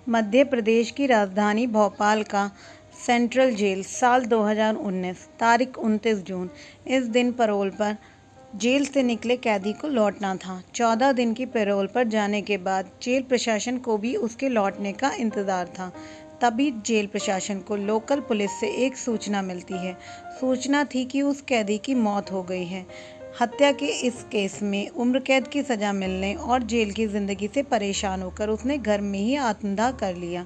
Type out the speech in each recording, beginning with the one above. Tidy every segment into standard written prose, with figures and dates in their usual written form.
मध्य प्रदेश की राजधानी भोपाल का सेंट्रल जेल साल 2019 तारीख 29 जून। इस दिन पैरोल पर जेल से निकले कैदी को लौटना था। 14 दिन की पैरोल पर जाने के बाद जेल प्रशासन को भी उसके लौटने का इंतज़ार था। तभी जेल प्रशासन को लोकल पुलिस से एक सूचना मिलती है। सूचना थी कि उस कैदी की मौत हो गई है। हत्या के इस केस में उम्र कैद की सज़ा मिलने और जेल की ज़िंदगी से परेशान होकर उसने घर में ही आत्मदाह कर लिया।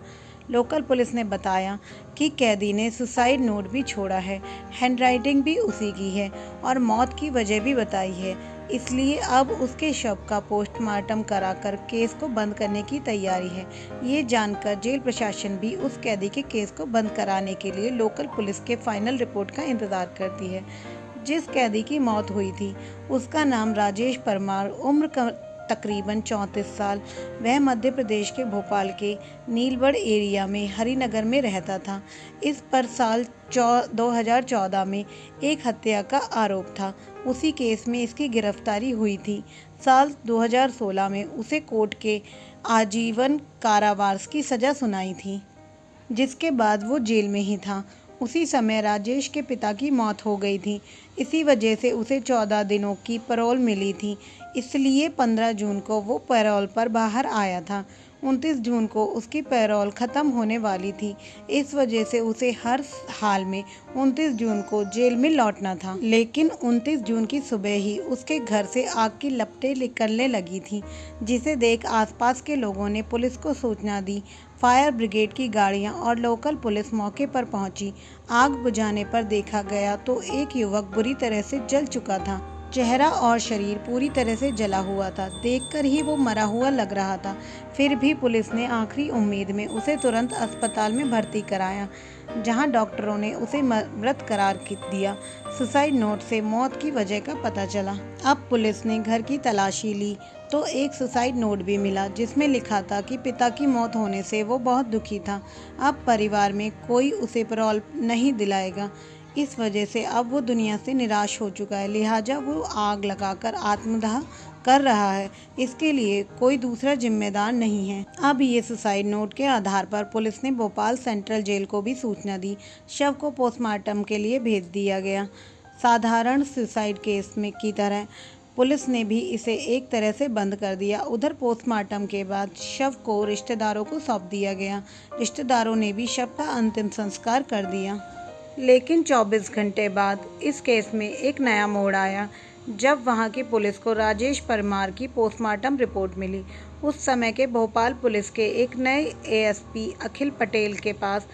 लोकल पुलिस ने बताया कि कैदी ने सुसाइड नोट भी छोड़ा है, हैंडराइटिंग भी उसी की है और मौत की वजह भी बताई है। इसलिए अब उसके शव का पोस्टमार्टम कराकर केस को बंद करने की तैयारी है। ये जानकर जेल प्रशासन भी उस कैदी के केस को बंद कराने के लिए लोकल पुलिस के फाइनल रिपोर्ट का इंतज़ार करती है। जिस कैदी की मौत हुई थी उसका नाम राजेश परमार, उम्र तकरीबन 34 साल। वह मध्य प्रदेश के भोपाल के नीलबढ़ एरिया में हरिनगर में रहता था। इस पर साल 2014 में एक हत्या का आरोप था। उसी केस में इसकी गिरफ्तारी हुई थी। साल 2016 में उसे कोर्ट के आजीवन कारावास की सज़ा सुनाई थी, जिसके बाद वो जेल में ही था। उसी समय राजेश के पिता की मौत हो गई थी। इसी वजह से उसे 14 दिनों की पैरोल मिली थी। इसलिए 15 जून को वो पैरोल पर बाहर आया था। 29 जून को उसकी पैरोल ख़त्म होने वाली थी। इस वजह से उसे हर हाल में 29 जून को जेल में लौटना था। लेकिन 29 जून की सुबह ही उसके घर से आग की लपटें निकलने लगी थी, जिसे देख आसपास के लोगों ने पुलिस को सूचना दी। फायर ब्रिगेड की गाड़ियां और लोकल पुलिस मौके पर पहुंची। आग बुझाने पर देखा गया तो एक युवक बुरी तरह से जल चुका था। चेहरा और शरीर पूरी तरह से जला हुआ था। देखकर ही वो मरा हुआ लग रहा था। फिर भी पुलिस ने आखिरी उम्मीद में उसे तुरंत अस्पताल में भर्ती कराया, जहां डॉक्टरों ने उसे मृत करार दिया। सुसाइड नोट से मौत की वजह का पता चला। अब पुलिस ने घर की तलाशी ली तो एक सुसाइड नोट भी मिला, जिसमें लिखा था कि पिता की मौत होने से वो बहुत दुखी था। अब परिवार में कोई उसे पैरोल नहीं दिलाएगा। इस वजह से अब वो दुनिया से निराश हो चुका है, लिहाजा वो आग लगाकर आत्मदाह कर रहा है। इसके लिए कोई दूसरा जिम्मेदार नहीं है। अब ये सुसाइड नोट के आधार पर पुलिस ने भोपाल सेंट्रल जेल को भी सूचना दी। शव को पोस्टमार्टम के लिए भेज दिया गया। साधारण सुसाइड केस में की तरह पुलिस ने भी इसे एक तरह से बंद कर दिया। उधर पोस्टमार्टम के बाद शव को रिश्तेदारों को सौंप दिया गया। रिश्तेदारों ने भी शव का अंतिम संस्कार कर दिया। लेकिन 24 घंटे बाद इस केस में एक नया मोड़ आया, जब वहां की पुलिस को राजेश परमार की पोस्टमार्टम रिपोर्ट मिली। उस समय के भोपाल पुलिस के एक नए एएसपी अखिल पटेल के पास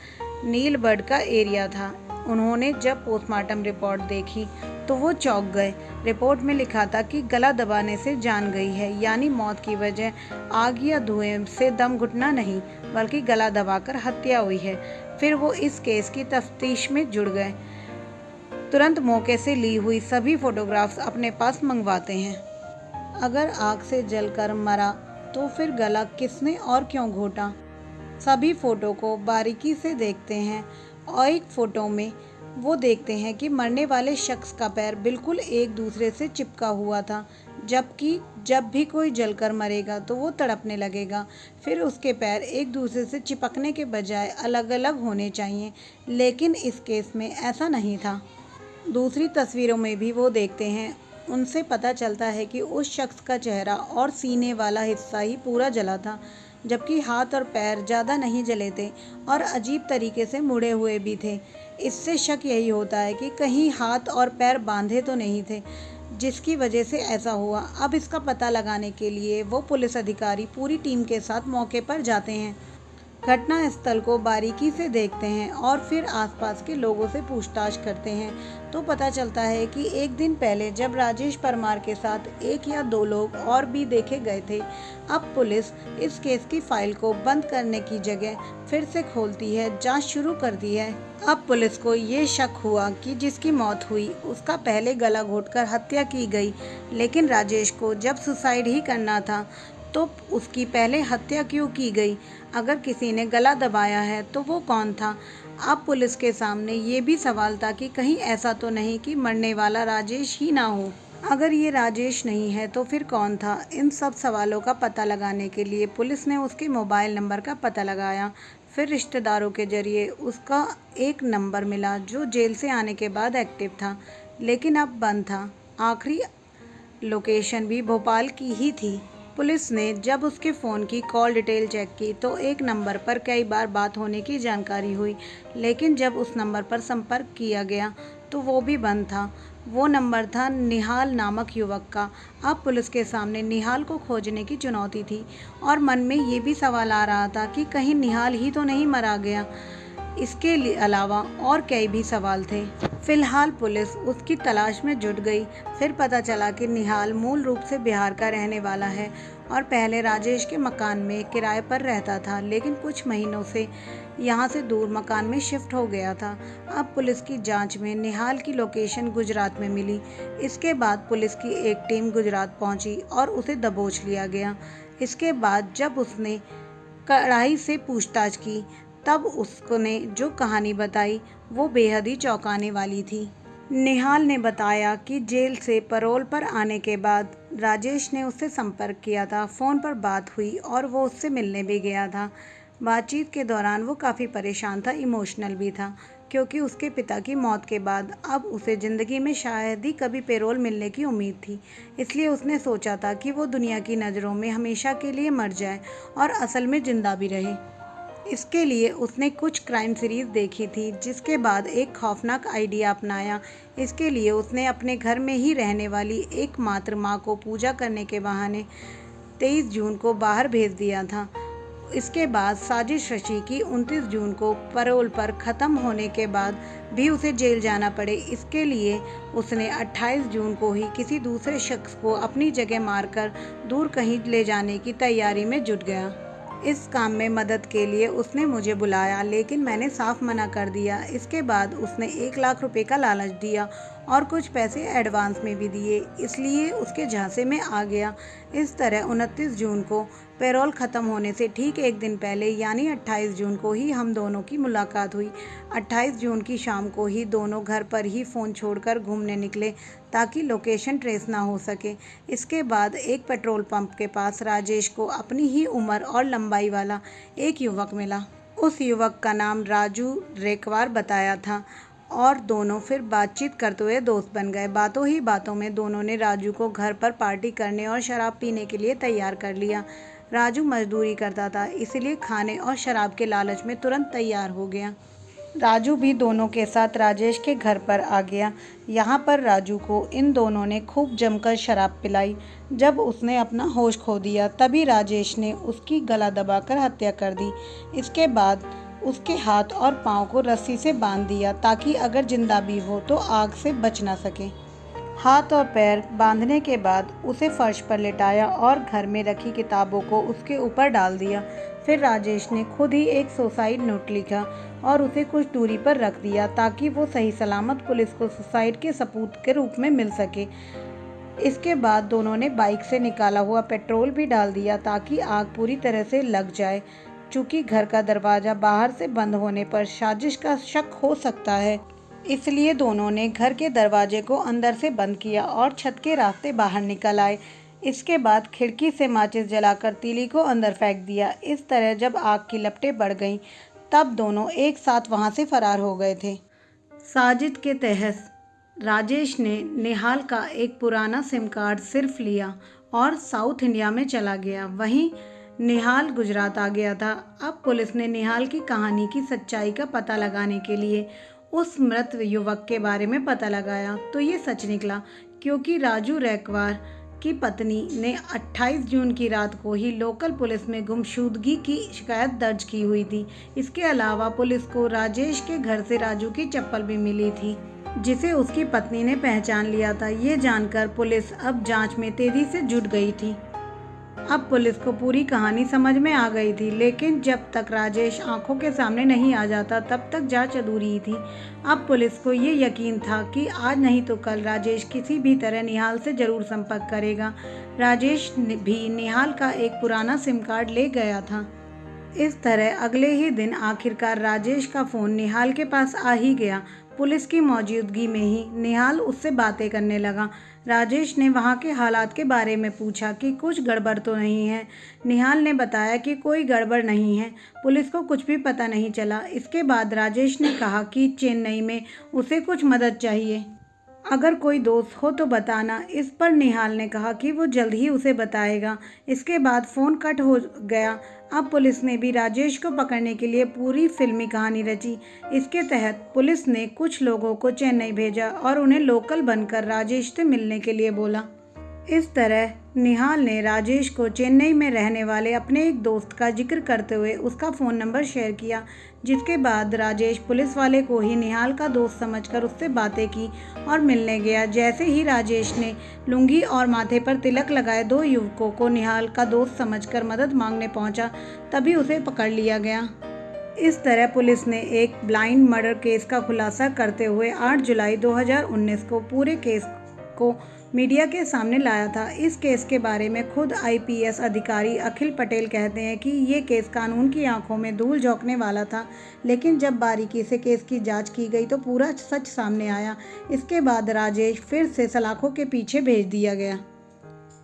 नीलबढ़ का एरिया था। उन्होंने जब पोस्टमार्टम रिपोर्ट देखी तो वो चौंक गए। रिपोर्ट में लिखा था कि गला दबाने से जान गई है, यानी मौत की वजह आग या धुएं से दम घुटना नहीं, बल्कि गला दबाकर हत्या हुई है। फिर वो इस केस की तफ्तीश में जुड़ गए। तुरंत मौके से ली हुई सभी फोटोग्राफ्स अपने पास मंगवाते हैं। अगर आग से जलकर मरा तो फिर गला किसने और क्यों घोटा? सभी फोटो को बारीकी से देखते हैं और एक फ़ोटो में वो देखते हैं कि मरने वाले शख्स का पैर बिल्कुल एक दूसरे से चिपका हुआ था, जबकि जब भी कोई जलकर मरेगा तो वो तड़पने लगेगा। फिर उसके पैर एक दूसरे से चिपकने के बजाय अलग अलग होने चाहिए, लेकिन इस केस में ऐसा नहीं था। दूसरी तस्वीरों में भी वो देखते हैं। उनसे पता चलता है कि उस शख्स का चेहरा और सीने वाला हिस्सा ही पूरा जला था, जबकि हाथ और पैर ज़्यादा नहीं जले थे और अजीब तरीके से मुड़े हुए भी थे। इससे शक यही होता है कि कहीं हाथ और पैर बांधे तो नहीं थे, जिसकी वजह से ऐसा हुआ। अब इसका पता लगाने के लिए वो पुलिस अधिकारी पूरी टीम के साथ मौके पर जाते हैं, घटना स्थल को बारीकी से देखते हैं और फिर आसपास के लोगों से पूछताछ करते हैं। तो पता चलता है कि एक दिन पहले जब राजेश परमार के साथ एक या दो लोग और भी देखे गए थे। अब पुलिस इस केस की फाइल को बंद करने की जगह फिर से खोलती है, जांच शुरू कर दी है। अब पुलिस को ये शक हुआ कि जिसकी मौत हुई उसका पहले गला घोंटकर हत्या की गई, लेकिन राजेश को जब सुसाइड ही करना था तो उसकी पहले हत्या क्यों की गई? अगर किसी ने गला दबाया है तो वो कौन था? अब पुलिस के सामने ये भी सवाल था कि कहीं ऐसा तो नहीं कि मरने वाला राजेश ही ना हो। अगर ये राजेश नहीं है तो फिर कौन था? इन सब सवालों का पता लगाने के लिए पुलिस ने उसके मोबाइल नंबर का पता लगाया। फिर रिश्तेदारों के जरिए उसका एक नंबर मिला जो जेल से आने के बाद एक्टिव था, लेकिन अब बंद था। आखिरी लोकेशन भी भोपाल की ही थी। पुलिस ने जब उसके फ़ोन की कॉल डिटेल चेक की तो एक नंबर पर कई बार बात होने की जानकारी हुई, लेकिन जब उस नंबर पर संपर्क किया गया तो वो भी बंद था। वो नंबर था निहाल नामक युवक का। अब पुलिस के सामने निहाल को खोजने की चुनौती थी और मन में ये भी सवाल आ रहा था कि कहीं निहाल ही तो नहीं मरा गया। इसके अलावा और कई भी सवाल थे। फिलहाल पुलिस उसकी तलाश में जुट गई। फिर पता चला कि निहाल मूल रूप से बिहार का रहने वाला है और पहले राजेश के मकान में किराए पर रहता था, लेकिन कुछ महीनों से यहाँ से दूर मकान में शिफ्ट हो गया था। अब पुलिस की जांच में निहाल की लोकेशन गुजरात में मिली। इसके बाद पुलिस की एक टीम गुजरात पहुंची और उसे दबोच लिया गया। इसके बाद जब उसने कड़ाई से पूछताछ की तब उसने जो कहानी बताई वो बेहद ही चौंकाने वाली थी। निहाल ने बताया कि जेल से पैरोल पर आने के बाद राजेश ने उससे संपर्क किया था। फ़ोन पर बात हुई और वो उससे मिलने भी गया था। बातचीत के दौरान वो काफ़ी परेशान था, इमोशनल भी था, क्योंकि उसके पिता की मौत के बाद अब उसे ज़िंदगी में शायद ही कभी पैरोल मिलने की उम्मीद थी। इसलिए उसने सोचा था कि वो दुनिया की नज़रों में हमेशा के लिए मर जाए और असल में ज़िंदा भी रहे। इसके लिए उसने कुछ क्राइम सीरीज़ देखी थी, जिसके बाद एक खौफनाक आइडिया अपनाया। इसके लिए उसने अपने घर में ही रहने वाली एकमात्र माँ को पूजा करने के बहाने 23 जून को बाहर भेज दिया था। इसके बाद साजिश रची कि 29 जून को पैरोल पर ख़त्म होने के बाद भी उसे जेल जाना पड़े। इसके लिए उसने 28 जून को ही किसी दूसरे शख्स को अपनी जगह मारकर दूर कहीं ले जाने की तैयारी में जुट गया। इस काम में मदद के लिए उसने मुझे बुलाया, लेकिन मैंने साफ मना कर दिया। इसके बाद उसने 1 लाख रुपए का लालच दिया और कुछ पैसे एडवांस में भी दिए, इसलिए उसके झांसे में आ गया। इस तरह 29 जून को पैरोल ख़त्म होने से ठीक एक दिन पहले यानी 28 जून को ही हम दोनों की मुलाकात हुई। 28 जून की शाम को ही दोनों घर पर ही फ़ोन छोड़कर घूमने निकले ताकि लोकेशन ट्रेस ना हो सके। इसके बाद एक पेट्रोल पंप के पास राजेश को अपनी ही उम्र और लंबाई वाला एक युवक मिला। उस युवक का नाम राजू रेकवार बताया था और दोनों फिर बातचीत करते हुए दोस्त बन गए। बातों ही बातों में दोनों ने राजू को घर पर पार्टी करने और शराब पीने के लिए तैयार कर लिया। राजू मजदूरी करता था, इसलिए खाने और शराब के लालच में तुरंत तैयार हो गया। राजू भी दोनों के साथ राजेश के घर पर आ गया। यहाँ पर राजू को इन दोनों ने खूब जमकर शराब पिलाई। जब उसने अपना होश खो दिया तभी राजेश ने उसकी गला दबाकर हत्या कर दी। इसके बाद उसके हाथ और पाँव को रस्सी से बांध दिया ताकि अगर जिंदा भी हो तो आग से बच ना सके। हाथ और पैर बांधने के बाद उसे फर्श पर लेटाया और घर में रखी किताबों को उसके ऊपर डाल दिया। फिर राजेश ने खुद ही एक सुसाइड नोट लिखा और उसे कुछ दूरी पर रख दिया ताकि वो सही सलामत पुलिस को सुसाइड के सबूत के रूप में मिल सके। इसके बाद दोनों ने बाइक से निकाला हुआ पेट्रोल भी डाल दिया ताकि आग पूरी तरह से लग जाए। चूँकि घर का दरवाज़ा बाहर से बंद होने पर साजिश का शक हो सकता है, इसलिए दोनों ने घर के दरवाजे को अंदर से बंद किया और छत के रास्ते बाहर निकल आए। इसके बाद खिड़की से माचिस जलाकर तीली को अंदर फेंक दिया। इस तरह जब आग की लपटें बढ़ गईं तब दोनों एक साथ वहां से फरार हो गए थे। साजिद के तहत राजेश ने निहाल का एक पुराना सिम कार्ड सिर्फ लिया और साउथ इंडिया में चला गया। वहीं निहाल गुजरात आ गया था। अब पुलिस ने निहाल की कहानी की सच्चाई का पता लगाने के लिए उस मृत युवक के बारे में पता लगाया तो ये सच निकला, क्योंकि राजू रेकवार की पत्नी ने 28 जून की रात को ही लोकल पुलिस में गुमशुदगी की शिकायत दर्ज की हुई थी। इसके अलावा पुलिस को राजेश के घर से राजू की चप्पल भी मिली थी, जिसे उसकी पत्नी ने पहचान लिया था। ये जानकर पुलिस अब जांच में तेजी से जुट गई थी। अब पुलिस को पूरी कहानी समझ में आ गई थी, लेकिन जब तक राजेश आंखों के सामने नहीं आ जाता तब तक जांच अधूरी ही थी। अब पुलिस को ये यकीन था कि आज नहीं तो कल राजेश किसी भी तरह निहाल से जरूर संपर्क करेगा। राजेश भी निहाल का एक पुराना सिम कार्ड ले गया था। इस तरह अगले ही दिन आखिरकार राजेश का फ़ोन निहाल के पास आ ही गया। पुलिस की मौजूदगी में ही निहाल उससे बातें करने लगा। राजेश ने वहां के हालात के बारे में पूछा कि कुछ गड़बड़ तो नहीं है। निहाल ने बताया कि कोई गड़बड़ नहीं है, पुलिस को कुछ भी पता नहीं चला। इसके बाद राजेश ने कहा कि चेन्नई में उसे कुछ मदद चाहिए, अगर कोई दोस्त हो तो बताना। इस पर निहाल ने कहा कि वो जल्द ही उसे बताएगा। इसके बाद फ़ोन कट हो गया। अब पुलिस ने भी राजेश को पकड़ने के लिए पूरी फिल्मी कहानी रची। इसके तहत पुलिस ने कुछ लोगों को चेन्नई भेजा और उन्हें लोकल बनकर राजेश से मिलने के लिए बोला। इस तरह निहाल ने राजेश को चेन्नई में रहने वाले अपने एक दोस्त का जिक्र करते हुए उसका फ़ोन नंबर शेयर किया, जिसके बाद राजेश पुलिस वाले को ही निहाल का दोस्त समझकर उससे बातें की और मिलने गया। जैसे ही राजेश ने लुंगी और माथे पर तिलक लगाए दो युवकों को निहाल का दोस्त समझकर मदद मांगने पहुंचा, तभी उसे पकड़ लिया गया। इस तरह पुलिस ने एक ब्लाइंड मर्डर केस का खुलासा करते हुए 8 जुलाई 2019 को पूरे केस को मीडिया के सामने लाया था। इस केस के बारे में खुद आईपीएस अधिकारी अखिल पटेल कहते हैं कि ये केस कानून की आंखों में धूल झोंकने वाला था, लेकिन जब बारीकी से केस की जांच की गई तो पूरा सच सामने आया। इसके बाद राजेश फिर से सलाखों के पीछे भेज दिया गया।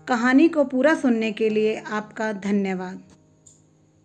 कहानी को पूरा सुनने के लिए आपका धन्यवाद।